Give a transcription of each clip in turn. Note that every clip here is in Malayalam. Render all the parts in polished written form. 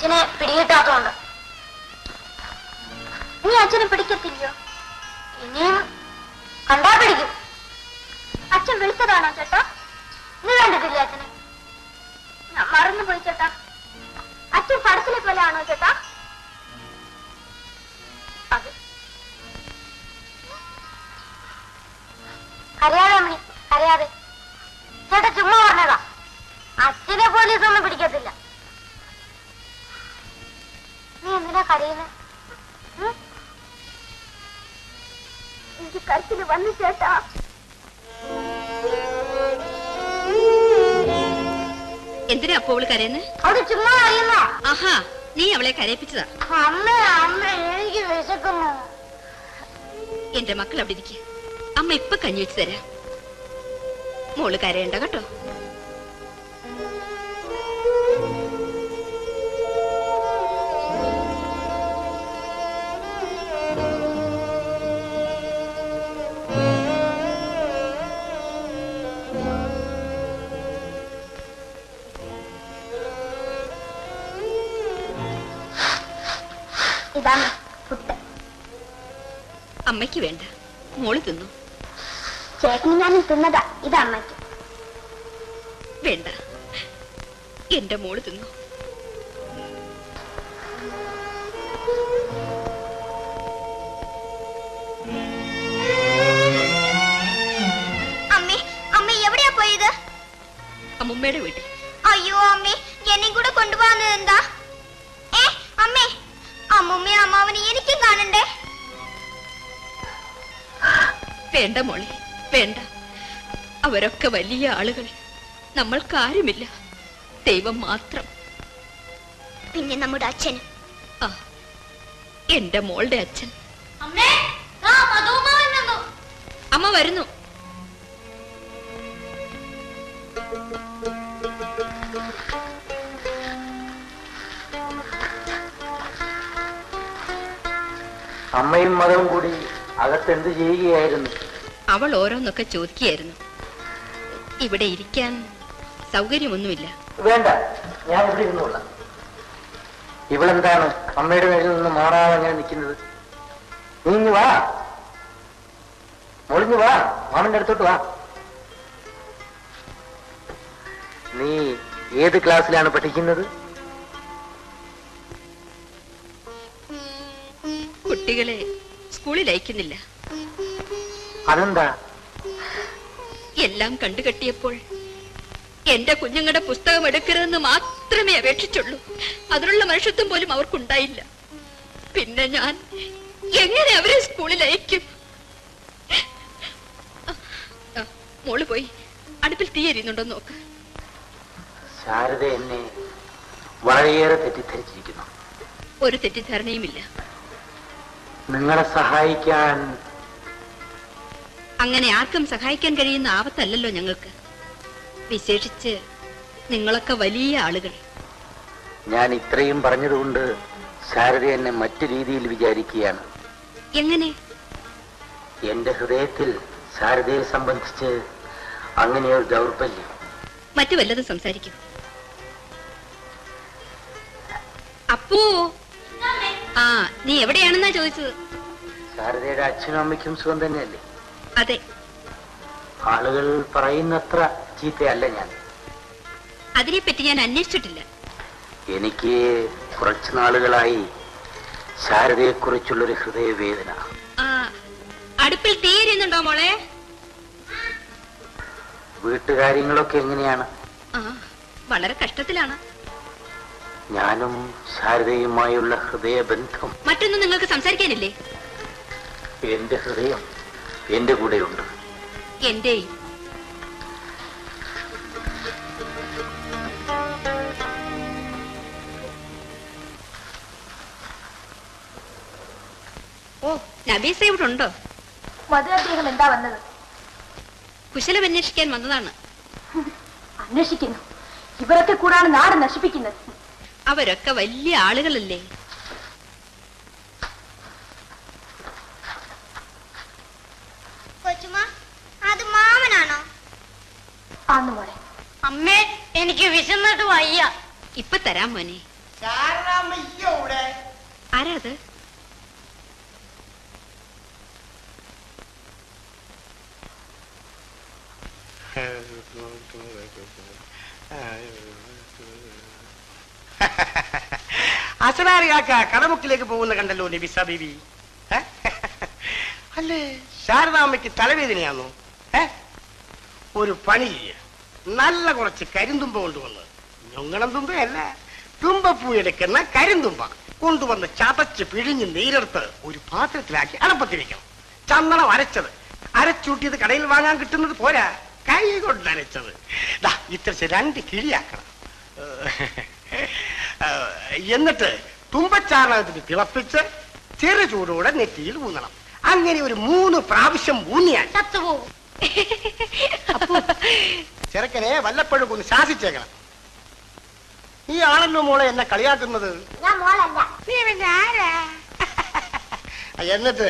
അച്ഛനെ പിടികിട്ടാത്തോണ്ട്. നീ അച്ഛനെ പിടിക്കത്തില്ലയോ? ഇനിയും കണ്ടാ പിടിക്കും. അച്ഛൻ വിളിച്ചതാണോ ചേട്ടാ? നീ കണ്ടിട്ടില്ലേ അച്ഛനെ? ഞാൻ മറന്നുപോയി ചേട്ടാ. അച്ഛൻ പടത്തിലെ പോലെ ആണോ ചേട്ടാ? അതെ. അറിയാതെ അമ്മി, അറിയാതെ. ചേട്ടാ ചുമ്മാ പറഞ്ഞതാ. അച്ഛനെ പോലീസൊന്നും പിടിക്കത്തില്ല. നീ എന്തിനാ കരയുന്നത്? എനിക്ക് കരച്ചില് വന്നു ചേട്ടാ. എന്തിനാ അപ്പൊ അവള് കരയുന്നത്? അവള് ചുമ്മാ അറിയുന്ന. ആഹാ, നീ അവളെ കരയിപ്പിച്ചതാ. അമ്മ അമ്മ എനിക്ക് വിശക്കുന്നു. എന്റെ മക്കൾ അവിടെ ഇരിക്കുക. അമ്മ ഇപ്പൊ കഞ്ഞി വെച്ച് തരാം. മോള് കരയണ്ട കേട്ടോ. ഇതാണ് പുട്ട്. അമ്മയ്ക്ക് വേണ്ട, മോള് തിന്നു. ചേട്ടന് ഞാനും തിന്നതാ. ഇത് അമ്മയ്ക്ക് വേണ്ട, എന്റെ മോള് തിന്നു. അമ്മേ, അമ്മ എവിടെയാ പോയത്? അമ്മുമ്മയുടെ വീട്ടിൽ. അയ്യോ അമ്മേ, എന്നെയും കൂടെ കൊണ്ടുപോകുന്നത് എന്താ? അമ്മേ, അമ്മുമ്മയും അമ്മാവനെ എനിക്കും കാണണ്ടേ? വേണ്ട മോളെ, വേണ്ട. അവരൊക്കെ വലിയ ആളുകൾ, നമ്മൾക്കാരുമില്ല, ദൈവം മാത്രം. പിന്നെ നമ്മുടെ അച്ഛന്. ആ, എന്റെ മോളുടെ അച്ഛൻ. അമ്മ വരുന്നു. അമ്മയും മതവും കൂടി അകത്തെന്ത് ചെയ്യുകയായിരുന്നു? അവൾ ഓരോന്നൊക്കെ ചോദിക്കുകയായിരുന്നു. ഇവിടെ ഇരിക്കാൻ സൗകര്യമൊന്നുമില്ല. വേണ്ട, ഞാൻ ഇവിടെ ഇരുന്നോളാം. ഇവളെന്താണ് അമ്മയുടെ മേലിൽ നിന്ന് മാറാതെ അങ്ങനെ നിൽക്കുന്നത്? നീങ്ങി വാ, ഒളിഞ്ഞു വാ, മാമന്റെ അടുത്തോട്ട് വാ. നീ ഏത് ക്ലാസ്സിലാണ് പഠിക്കുന്നത്? കുട്ടികളെ സ്കൂളിൽ അയക്കുന്നില്ല. അതെന്താ? എല്ലാം കണ്ടുകെട്ടിയപ്പോൾ എന്റെ കുഞ്ഞുങ്ങളുടെ പുസ്തകം എടുക്കരുതെന്ന് മാത്രമേ അപേക്ഷിച്ചുള്ളൂ. അതിനുള്ള മനുഷ്യത്വം പോലും അവർക്കുണ്ടായില്ല. പിന്നെ ഞാൻ എങ്ങനെ അവരെ സ്കൂളിൽ അയക്കും? മോള് പോയി അടുപ്പിൽ തീ എരിയുന്നുണ്ടോ നോക്ക്. ശാരദ എന്നെ വളരെയേറെ തെറ്റിദ്ധരിച്ചിരിക്കുന്നു. ഒരു തെറ്റിദ്ധാരണയുമില്ല. നിങ്ങളെ സഹായിക്കാൻ അങ്ങനെ ആർക്കും സഹായിക്കാൻ കഴിയുന്ന ആപത്തല്ലല്ലോ ഞങ്ങൾക്ക്. വിശേഷിച്ച് നിങ്ങളൊക്കെ വലിയ ആളുകൾ. ഞാൻ ഇത്രയും പറഞ്ഞതുകൊണ്ട് ശാരദ എന്നെ മറ്റു രീതിയിൽ വിചാരിക്കുകയാണ്. എങ്ങനെ? എന്റെ ഹൃദയത്തിൽ ശാരദയെ സംബന്ധിച്ച് അങ്ങനെയൊരു ദൗർബല്യം. മറ്റു വല്ലതും സംസാരിക്കും. അപ്പോ ആ, നീ എവിടെയാണെന്നാ ചോദിച്ചത്? ശാരദയുടെ അച്ഛനും അമ്മയ്ക്കും സുഖം തന്നെയല്ലേ? അതെ. ആളുകൾ പറയുന്നത്ര ചീത്തയല്ല ഞാൻ. അതിനെപ്പറ്റി ഞാൻ അന്വേഷിച്ചിട്ടില്ല. എനിക്ക് കുറച്ചു നാളുകളായി ശാരദയെ കുറിച്ചുള്ളൊരു ഹൃദയവേദന. ആ, അടുപ്പിൽ തീ എരിയുന്നുണ്ടോ മോളെ? വീട്ടുകാര്യങ്ങളൊക്കെ എങ്ങനെയാണ്? ആ, വളരെ കഷ്ടത്തിലാണ്. ഞാനും ശാരദയുമായുള്ള ഹൃദയബന്ധം. മറ്റൊന്നും നിങ്ങൾക്ക് സംസാരിക്കാനില്ലേ? എന്റെ ഹൃദയം എന്റെ കൂടെയുണ്ട്. എന്റെയും. ഓ, നബീസ ഇവിടെ ഉണ്ടോ? മധുരദ്ദേഹം എന്താ വന്നത്? കുശലം അന്വേഷിക്കാൻ വന്നതാണ്. അന്വേഷിക്കുന്നു. ഇവരൊക്കെ കൂടാണ് നാട് നശിപ്പിക്കുന്നത്. അവരൊക്കെ വലിയ ആളുകളല്ലേ? അത് മാമനാണോ? അമ്മേ, എനിക്ക് വിശന്നിട്ട് വയ്യ. ഇപ്പൊ തരാം മോനെ. ശാരദ ആരാ അത്? അസനാറിയാക്ക കടമുക്കിലേക്ക് പോകുന്ന കണ്ടല്ലോ നബിസ ബീവി. അല്ലേ ശാരദാമ്മയ്ക്ക് തലവേദനയാണോ? ഒരു പണി ചെയ്യ, നല്ല കുറച്ച് കരിന്തുമ്പ കൊണ്ടുവന്ന്, ഞൊങ്ങണം തുമ്പയല്ല, തുമ്പപ്പൂ എടുക്കുന്ന കരിന്തുമ്പ കൊണ്ടുവന്ന് ചതച്ച് പിഴിഞ്ഞ് നീരെടുത്ത് ഒരു പാത്രത്തിലാക്കി അടപ്പത്തിരിക്കണം. ചന്ദനം അരച്ചത്, അരച്ചൂട്ടിയത് കടയിൽ വാങ്ങാൻ കിട്ടുന്നത് പോരാ, കൈ കൊണ്ട് അരച്ചത് ഇത്ര 2 കിഴിയാക്കണം. എന്നിട്ട് തുമ്പച്ചാണകത്തിന് തിളപ്പിച്ച് ചെറു ചൂടോടെ നെറ്റിയിൽ ഊന്നണം. അങ്ങനെ ഒരു 3 പ്രാവശ്യം ഊന്നിയാൽ ചെറുക്കനെ വല്ലപ്പോഴും ഒന്ന് ശാസിച്ചേക്കണം. ഈ ആണല്ലോ മോളെ എന്നെ കളിയാക്കുന്നത്. എന്നിട്ട്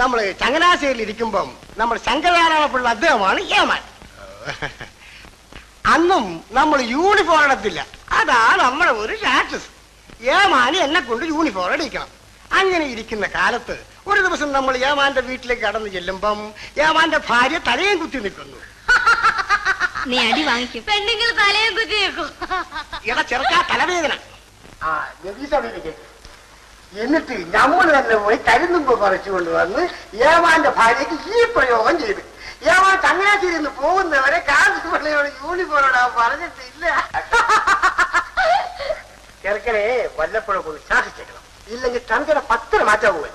നമ്മള് ചങ്ങനാശ്ശേരിയിൽ ഇരിക്കുമ്പം നമ്മൾ ശങ്കരാരായണപിള്ള അദ്ദേഹമാണ് ഏമാൻ. അന്നും നമ്മൾ യൂണിഫോം ഇടത്തില്ല, അതാണ് നമ്മുടെ ഒരു രാക്ഷസ്. ഏമാന് എന്നെ കൊണ്ട് യൂണിഫോം ഇടിക്കണം. അങ്ങനെ ഇരിക്കുന്ന കാലത്ത് ഒരു ദിവസം നമ്മൾ ഏമാന്റെ വീട്ടിലേക്ക് കടന്നു ചെല്ലുമ്പം ഏമാന്റെ ഭാര്യ തലയും കുത്തി നിൽക്കുന്നു. നീ അടി വാങ്ങിക്കും. പെണ്ണുങ്ങൾ തലയും കുത്തി വെക്കും. ഇട ചെറുക്കാ തലവേദന. എന്നിട്ട് നമ്മൾ തന്നെ പോയി കരിന്തുമ്പ് പറിച്ചു കൊണ്ടുവന്ന് ഏമാന്റെ ഭാര്യയ്ക്ക് ഈ പ്രയോഗം ചെയ്തു. ഏമാൻ ചങ്ങനാശ്ശേരിയിൽ നിന്ന് പോകുന്നവരെ കാഞ്ചിപ്പള്ളിയോട് യൂണിഫോം ഇടാൻ പറഞ്ഞിട്ടില്ല. ചെറുക്കനെ വല്ലപ്പോഴൊക്കെ ഒന്ന് ശാസിച്ചേക്കണം, ഇല്ലെങ്കിൽ തന്റെ 10 മാറ്റാ പോവാൻ.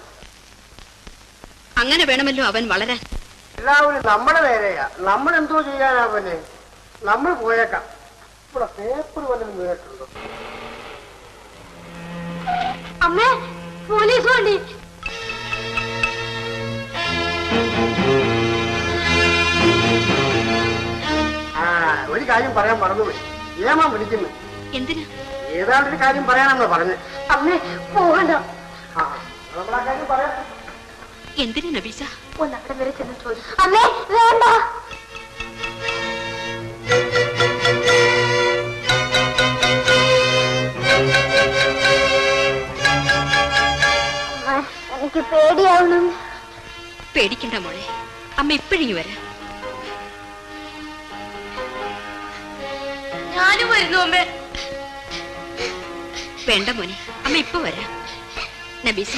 അങ്ങനെ വേണമല്ലോ അവൻ വളരാൻ. എല്ലാവരും നമ്മുടെ നേരെയാ, നമ്മൾ എന്തോ ചെയ്യാനാ? പിന്നെ നമ്മൾ പോയേക്കാം. ഇവിടെ പേപ്പർ വല്ലതും വീണിട്ടുണ്ടോ? അമ്മേ, പോലീസ് വണ്ടി. ഒരു കാര്യം പറയാൻ മറന്നുപോയി. ഏമാൻ വിളിക്കുന്നു. എന്തിനാ? ഏതാണ്ടൊരു കാര്യം പറയാനാണോ പറഞ്ഞ്? അമ്മേ പോകണ്ട. നമ്മളാ കാര്യം പറയാം. എന്തിനാ നബീസ? ഒന്ന് അവിടെ വരെ ചെന്ന് ചോദിക്കും. അമ്മേ വേണ്ട. എനിക്ക് പേടിയാവണം. പേടിക്കണ്ട മോളെ, അമ്മ ഇപ്പഴിങ്ങി വരാം. ഞാനും വരുന്നു അമ്മേ. വേണ്ട മോനെ, അമ്മ ഇപ്പൊ വരാം. നബീസ